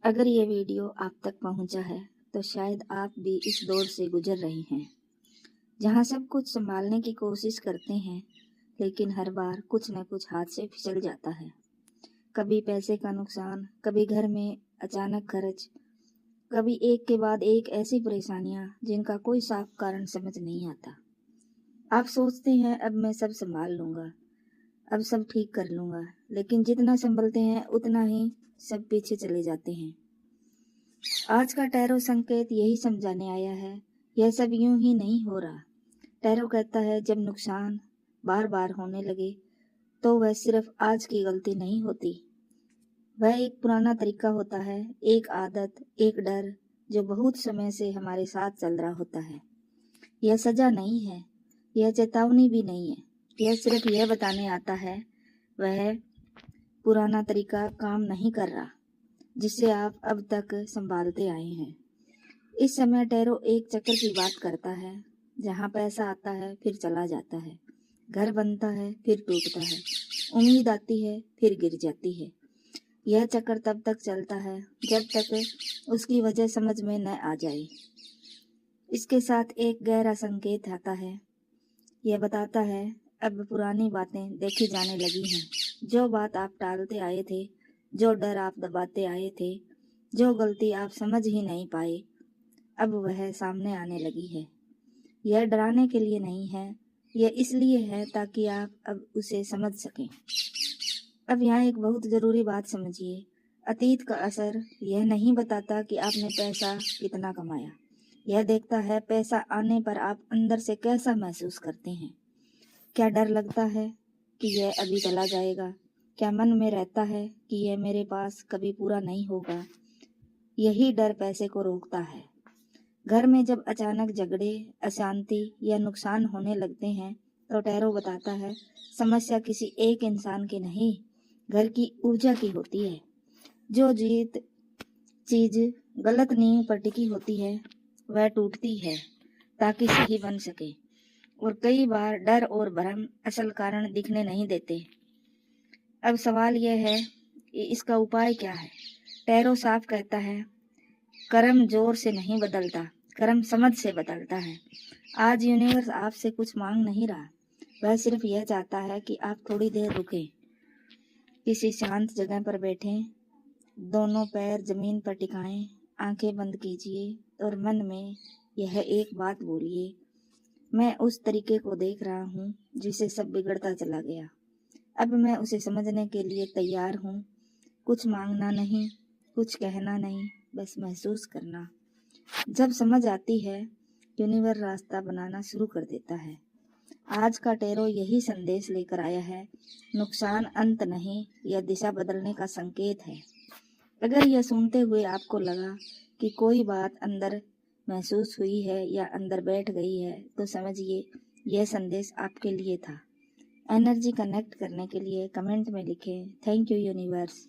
अगर ये वीडियो आप तक पहुंचा है तो शायद आप भी इस दौर से गुजर रहे हैं जहां सब कुछ संभालने की कोशिश करते हैं, लेकिन हर बार कुछ न कुछ हाथ से फिसल जाता है। कभी पैसे का नुकसान, कभी घर में अचानक खर्च, कभी एक के बाद एक ऐसी परेशानियां जिनका कोई साफ कारण समझ नहीं आता। आप सोचते हैं अब मैं सब संभाल लूंगा, अब सब ठीक कर लूंगा, लेकिन जितना संभलते हैं उतना ही सब पीछे चले जाते हैं। आज का टैरो संकेत यही समझाने आया है, यह सब यूं ही नहीं हो रहा। टैरो कहता है जब नुकसान बार बार होने लगे तो वह सिर्फ आज की गलती नहीं होती, वह एक पुराना तरीका होता है, एक आदत, एक डर जो बहुत समय से हमारे साथ चल रहा होता है। यह सजा नहीं है, यह चेतावनी भी नहीं है, यह सिर्फ यह बताने आता है वह पुराना तरीका काम नहीं कर रहा जिसे आप अब तक संभालते आए हैं। इस समय टैरो एक चक्र की बात करता है, जहाँ पैसा आता है फिर चला जाता है, घर बनता है फिर टूटता है, उम्मीद आती है फिर गिर जाती है। यह चक्र तब तक चलता है जब तक उसकी वजह समझ में न आ जाए। इसके साथ एक गहरा संकेत आता है, यह बताता है अब पुरानी बातें देखी जाने लगी हैं। जो बात आप टालते आए थे, जो डर आप दबाते आए थे, जो गलती आप समझ ही नहीं पाए, अब वह सामने आने लगी है। यह डराने के लिए नहीं है, यह इसलिए है ताकि आप अब उसे समझ सकें। अब यहाँ एक बहुत जरूरी बात समझिए, अतीत का असर यह नहीं बताता कि आपने पैसा कितना कमाया, यह देखता है पैसा आने पर आप अंदर से कैसा महसूस करते हैं। क्या डर लगता है कि यह अभी चला जाएगा? क्या मन में रहता है कि यह मेरे पास कभी पूरा नहीं होगा? यही डर पैसे को रोकता है। घर में जब अचानक झगड़े, अशांति या नुकसान होने लगते हैं तो टैरो बताता है समस्या किसी एक इंसान की नहीं, घर की ऊर्जा की होती है। जो चीज गलत नींव पर टिकी होती है वह टूटती है ताकि सही बन सके, और कई बार डर और भ्रम असल कारण दिखने नहीं देते। अब सवाल यह है कि इसका उपाय क्या है। टैरो साफ कहता है कर्म जोर से नहीं बदलता, कर्म समझ से बदलता है। आज यूनिवर्स आपसे कुछ मांग नहीं रहा, वह सिर्फ यह चाहता है कि आप थोड़ी देर रुकें, किसी शांत जगह पर बैठें, दोनों पैर जमीन पर टिकाएं, आंखें बंद कीजिए और मन में यह एक बात बोलिए, मैं उस तरीके को देख रहा हूँ जिसे सब बिगड़ता चला गया, अब मैं उसे समझने के लिए तैयार हूँ। कुछ मांगना नहीं, कुछ कहना नहीं, बस महसूस करना। जब समझ आती है, यूनिवर्स रास्ता बनाना शुरू कर देता है। आज का टैरो यही संदेश लेकर आया है, नुकसान अंत नहीं, यह दिशा बदलने का संकेत है। अगर यह सुनते हुए आपको लगा कि कोई बात अंदर महसूस हुई है या अंदर बैठ गई है, तो समझिए यह संदेश आपके लिए था। एनर्जी कनेक्ट करने के लिए कमेंट में लिखें, थैंक यू यूनिवर्स।